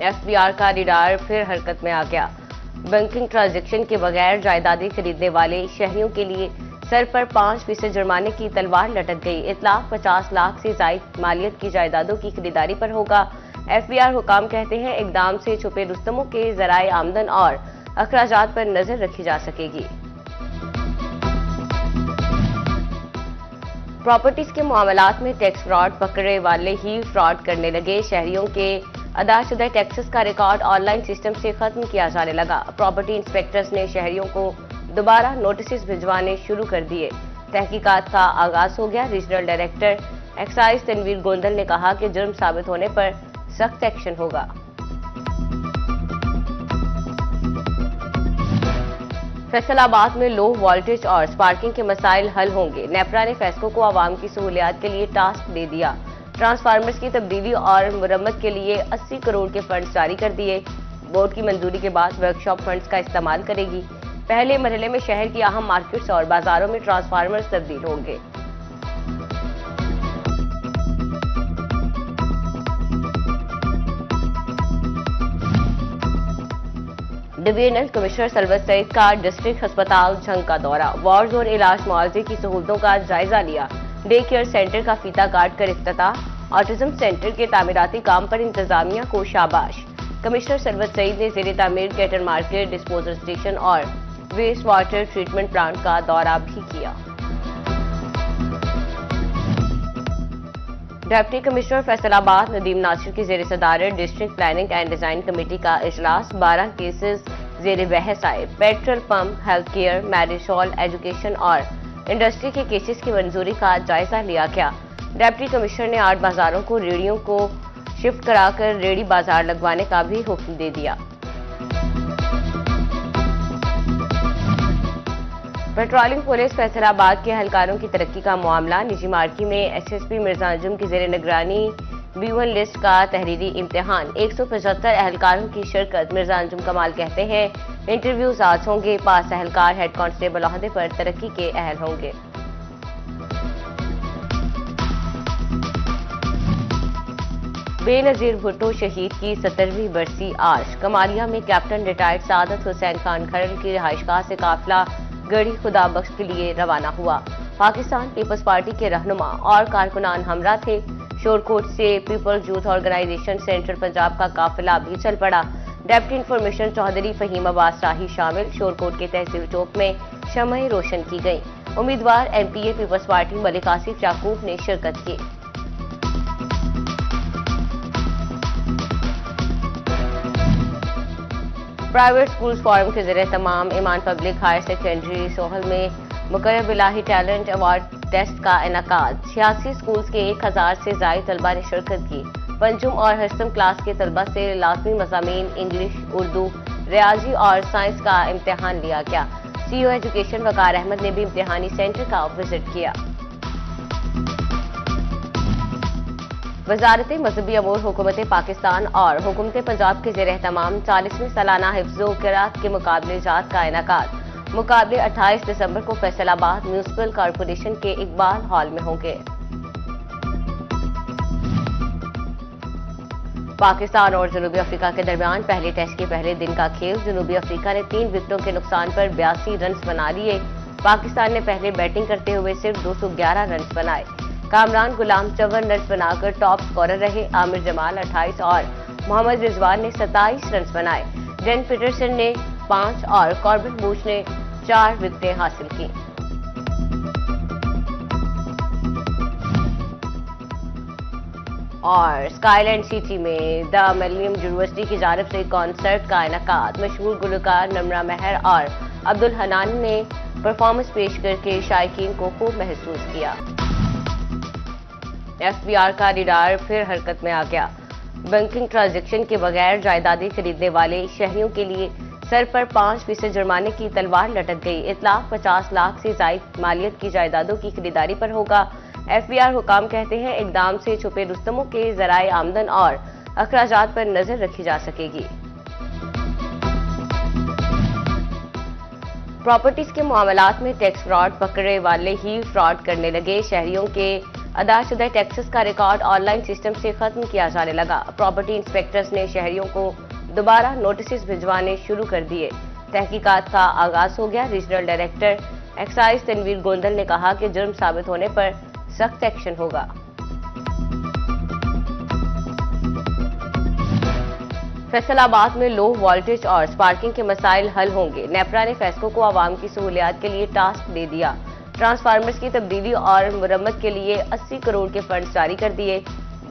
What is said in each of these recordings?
FBR کا radar پھر حرکت میں آ گیا۔ بینکنگ ٹرانزیکشن کے بغیر جائیدادیں خریدنے والے شہریوں کے لیے سر پر 5% جرمانے کی تلوار لٹک گئی۔ اطلاق 50 لاکھ سے زائد مالیت کی جائیدادوں کی خریداری پر ہوگا۔ FBR حکام کہتے ہیں اقدام سے چھپے رستموں کے ذرائع آمدن اور اخراجات پر نظر رکھی جا سکے گی۔ پراپرٹیز کے معاملات میں ٹیکس فراڈ پکڑے والے ہی فراڈ کرنے لگے۔ شہریوں کے ادا شدہ ٹیکسز کا ریکارڈ آن لائن سسٹم سے ختم کیا جانے لگا۔ پراپرٹی انسپیکٹرز نے شہریوں کو دوبارہ نوٹسز بھجوانے شروع کر دیے۔ تحقیقات کا آغاز ہو گیا۔ Regional director excise Tanveer Gondal نے کہا کہ جرم ثابت ہونے پر سخت ایکشن ہوگا۔ فیصل آباد میں لو وولٹیج اور سپارکنگ کے مسائل حل ہوں گے۔ نیپرا نے فیسکو کو عوام کی سہولیات کے لیے ٹاسک دے دیا۔ ٹرانسفارمرز کی تبدیلی اور مرمت کے لیے 80 کروڑ کے فنڈز جاری کر دیے۔ بورڈ کی منظوری کے بعد ورکشاپ فنڈز کا استعمال کرے گی۔ پہلے مرحلے میں شہر کی اہم مارکیٹس اور بازاروں میں ٹرانسفارمرز تبدیل ہوں گے۔ ڈویژنل کمشنر سلوت سعید کا ڈسٹرکٹ ہسپتال جھنگ کا دورہ۔ وارڈز اور علاج معاوضے کی سہولتوں کا جائزہ لیا۔ ڈے کیئر سینٹر کا فیتا کاٹ کر افتتاح۔ آٹزم سینٹر کے تعمیراتی کام پر انتظامیہ کو شاباش۔ کمشنر سلوت سعید نے زیر تعمیر کیٹر مارکیٹ، ڈسپوزل اسٹیشن اور ویسٹ واٹر ٹریٹمنٹ پلانٹ کا دورہ بھی کیا۔ ڈپٹی کمشنر فیصل آباد ندیم ناصر کی زیر صدارت district planning and design committee کا اجلاس۔ 12 کیسز زیر بحث آئے۔ Petrol pump, health care, marriage hall, education اور انڈسٹری کے کیسز کی منظوری کا جائزہ لیا گیا۔ ڈپٹی کمشنر نے 8 بازاروں کو ریڑھیوں کو شفٹ کرا کر ریڑھی بازار لگوانے کا بھی حکم دے دیا۔ پیٹرولنگ پولیس فیصل آباد کے اہلکاروں کی ترقی کا معاملہ۔ نجی مارکی میں SSP مرزا انجم کی زیر نگرانی B1 لسٹ کا تحریری امتحان۔ 175 اہلکاروں کی شرکت۔ مرزا انجم کمال کہتے ہیں انٹرویوز آج ہوں گے۔ پاس اہلکار ہیڈ کانسٹیبل عہدے پر ترقی کے اہل ہوں گے۔ بے نظیر بھٹو شہید کی 70ویں برسی آج۔ کمالیہ میں کیپٹن ریٹائرڈ سعادت حسین خان کھرل کی رہائش گاہ سے قافلہ گڑھی خدا بخش کے لیے روانہ ہوا۔ پاکستان پیپلز پارٹی کے رہنما اور کارکنان ہمراہ تھے۔ شورکوٹ سے peoples youth organisation central Punjab کا قافلہ بھی چل پڑا۔ ڈپٹی انفارمیشن چوہدری فہیم عباس شاہی شامل۔ شورکوٹ کے تحصیل چوک میں شمعیں روشن کی گئیں۔ امیدوار MPA پیپلز پارٹی ملک آصف یعقوب نے شرکت کی۔ پرائیویٹ سکولز فورم کے زیر اہتمام ایمان پبلک ہائر سیکنڈری سوہل میں مقرب الہی ٹیلنٹ ایوارڈ ٹیسٹ کا انعقاد۔ 86 سکولز کے 1000 سے زائد طلبہ نے شرکت کی۔ پنجم اور ہشتم کلاس کے طلبہ سے لازمی مضامین انگلش، اردو، ریاضی اور سائنس کا امتحان لیا گیا۔ CEO ایجوکیشن وقار احمد نے بھی امتحانی سینٹر کا وزٹ کیا۔ وزارت مذہبی امور حکومت پاکستان اور حکومت پنجاب کے زیر اہتمام 40ویں سالانہ حفظ و قراءت کے مقابلے جات کا انعقاد۔ مقابلے 28 دسمبر کو فیصل آباد میونسپل کارپوریشن کے اقبال ہال میں ہوں گے۔ پاکستان اور جنوبی افریقہ کے درمیان پہلے ٹیسٹ کے پہلے دن کا کھیل۔ جنوبی افریقہ نے 3 وکٹوں کے نقصان پر 82 رنز بنا لیے۔ پاکستان نے پہلے بیٹنگ کرتے ہوئے صرف 211 رنز بنائے۔ کامران غلام 54 رنز بنا کر ٹاپ سکورر رہے۔ عامر جمال 28 اور محمد رضوان نے 27 رنز بنائے۔ ڈین پیٹرسن نے 5 اور کاربن بوش نے 4 وکٹیں حاصل کی۔ اور اسکائی لینڈ سٹی میں دا ملینیم یونیورسٹی کی جانب سے کانسرٹ کا انعقاد۔ مشہور گلوکار نمرا مہر اور عبدالحنان نے پرفارمنس پیش کر کے شائقین کو خوب محسوس کیا۔ FBR کا ریڈار پھر حرکت میں آ گیا۔ بینکنگ ٹرانزیکشن کے بغیر جائیدادیں خریدنے والے شہریوں کے لیے سر پر 5% جرمانے کی تلوار لٹک گئی۔ اطلاق 50 لاکھ سے زائد مالیت کی جائیدادوں کی خریداری پر ہوگا۔ FBR حکام کہتے ہیں اقدام سے چھپے رستموں کے ذرائع آمدن اور اخراجات پر نظر رکھی جا سکے گی۔ پراپرٹیز کے معاملات میں ٹیکس فراڈ پکڑے والے ہی فراڈ کرنے لگے۔ شہریوں کے ادا شدہ ٹیکسز کا ریکارڈ آن لائن سسٹم سے ختم کیا جانے لگا۔ پراپرٹی انسپیکٹرز نے شہریوں کو دوبارہ نوٹسز بھجوانے شروع کر دیے۔ تحقیقات کا آغاز ہو گیا۔ Regional director excise Tanveer Gondal نے کہا کہ جرم ثابت ہونے پر سخت ایکشن ہوگا۔ فیصل آباد میں لو وولٹیج اور سپارکنگ کے مسائل حل ہوں گے۔ نیپرا نے فیسکو کو عوام کی سہولیات کے لیے ٹاسک دے دیا۔ ٹرانسفارمرز کی تبدیلی اور مرمت کے لیے 80 کروڑ کے فنڈز جاری کر دیے۔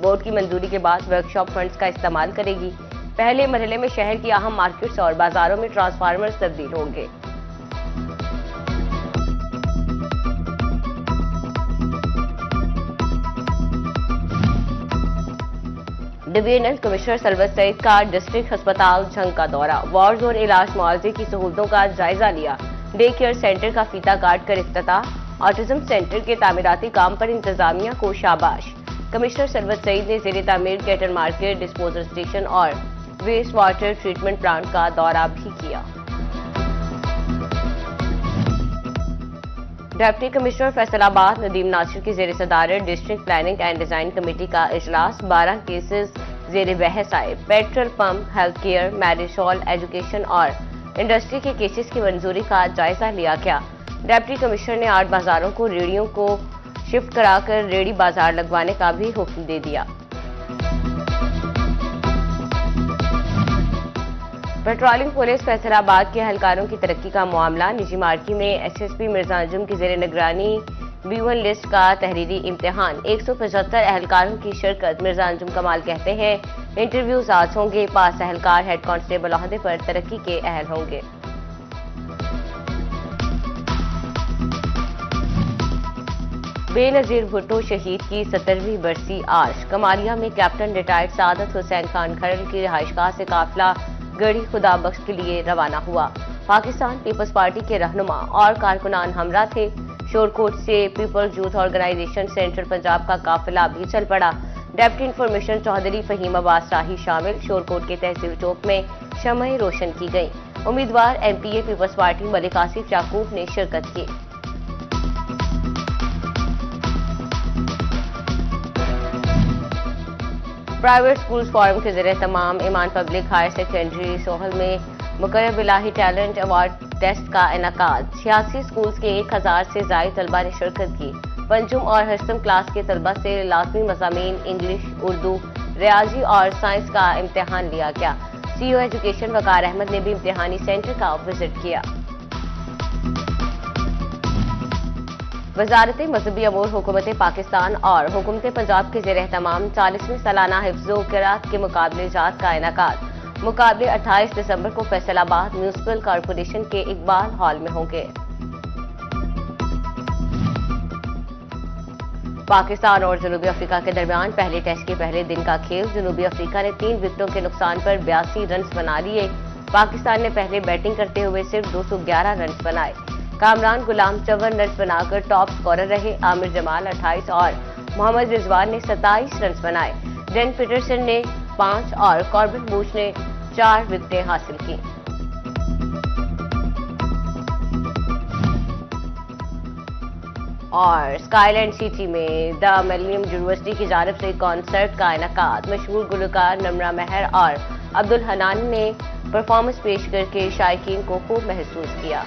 بورڈ کی منظوری کے بعد ورکشاپ فنڈز کا استعمال کرے گی۔ پہلے مرحلے میں شہر کی اہم مارکیٹس اور بازاروں میں ٹرانسفارمرز تبدیل ہوں گے۔ ڈویژنل کمشنر سلوت سعید کا ڈسٹرکٹ ہسپتال جھنگ کا دورہ۔ وار زون علاج معالجے کی سہولتوں کا جائزہ لیا۔ ڈے کیئر سینٹر کا فیتا کاٹ کر افتتاح۔ آٹزم سینٹر کے تعمیراتی کام پر انتظامیہ کو شاباش۔ کمشنر سلوت سعید نے زیر تعمیر کیٹل مارکیٹ، ڈسپوزل اسٹیشن اور ویسٹ واٹر ٹریٹمنٹ پلانٹ کا دورہ بھی کیا۔ ڈپٹی کمشنر فیصل آباد ندیم ناصر کی زیر صدارت district planning and design committee کا اجلاس۔ 12 کیسز زیر بحث آئے۔ Petrol pump, health care, marriage hall, education اور انڈسٹری کے کیسز کی منظوری کا جائزہ لیا گیا۔ ڈپٹی کمشنر نے 8 بازاروں کو ریڑھیوں کو شفٹ کرا کر ریڑھی بازار لگوانے کا بھی حکم دے دیا۔ پیٹرولنگ پولیس فیصل آباد کے اہلکاروں کی ترقی کا معاملہ۔ نجی مارکی میں ایس ایس پی مرزا انجم کی زیر نگرانی B1 لسٹ کا تحریری امتحان۔ 175 اہلکاروں کی شرکت۔ مرزا انجم کمال کہتے ہیں انٹرویوز آج ہوں گے۔ پاس اہلکار ہیڈ کانسٹیبل عہدے پر ترقی کے اہل ہوں گے۔ بے نظیر بھٹو شہید کی 70ویں برسی آج۔ کمالیہ میں کیپٹن ریٹائرڈ سعادت حسین خان کھرل کی رہائش گاہ سے قافلہ گڑھی خدا بخش کے لیے روانہ ہوا۔ پاکستان پیپلز پارٹی کے رہنما اور کارکنان ہمراہ تھے۔ شورکوٹ سے peoples youth organisation central Punjab کا قافلہ بھی چل پڑا۔ ڈپٹی انفارمیشن چوہدری فہیم عباس شاہی شامل۔ شورکوٹ کے تحصیل چوک میں شمعیں روشن کی گئیں۔ امیدوار MPA پیپلز پارٹی ملک آصف یعقوب نے شرکت کی۔ پرائیویٹ سکولز فورم کے زیر اہتمام ایمان پبلک ہائر سیکنڈری سوہل میں مقرب الہی ٹیلنٹ ایوارڈ ٹیسٹ کا انعقاد۔ 86 سکولز کے 1000 سے زائد طلبہ نے شرکت کی۔ پنجم اور ہشتم کلاس کے طلبہ سے لازمی مضامین انگلش، اردو، ریاضی اور سائنس کا امتحان لیا گیا۔ CEO ایجوکیشن وقار احمد نے بھی امتحانی سینٹر کا وزٹ کیا۔ وزارت مذہبی امور حکومت پاکستان اور حکومت پنجاب کے زیر اہتمام 40ویں سالانہ حفظ و قراءت کے مقابلے جات کا انعقاد۔ مقابلے 28 دسمبر کو فیصل آباد میونسپل کارپوریشن کے اقبال ہال میں ہوں گے۔ پاکستان اور جنوبی افریقہ کے درمیان پہلے ٹیسٹ کے پہلے دن کا کھیل۔ جنوبی افریقہ نے 3 وکٹوں کے نقصان پر 82 رنز بنا لیے۔ پاکستان نے پہلے بیٹنگ کرتے ہوئے صرف 211 رنز بنائے۔ کامران غلام 54 رنز بنا کر ٹاپ سکورر رہے۔ عامر جمال 28 اور محمد رضوان نے 27 رنز بنائے۔ ڈین پیٹرسن نے 5 اور کاربن بوش نے 4 وکٹیں حاصل کی۔ اور اسکائی لینڈ سٹی میں دا ملینیم یونیورسٹی کی جانب سے کانسرٹ کا انعقاد۔ مشہور گلوکار نمرا مہر اور عبدالحنان نے پرفارمنس پیش کر کے شائقین کو خوب محسوس کیا۔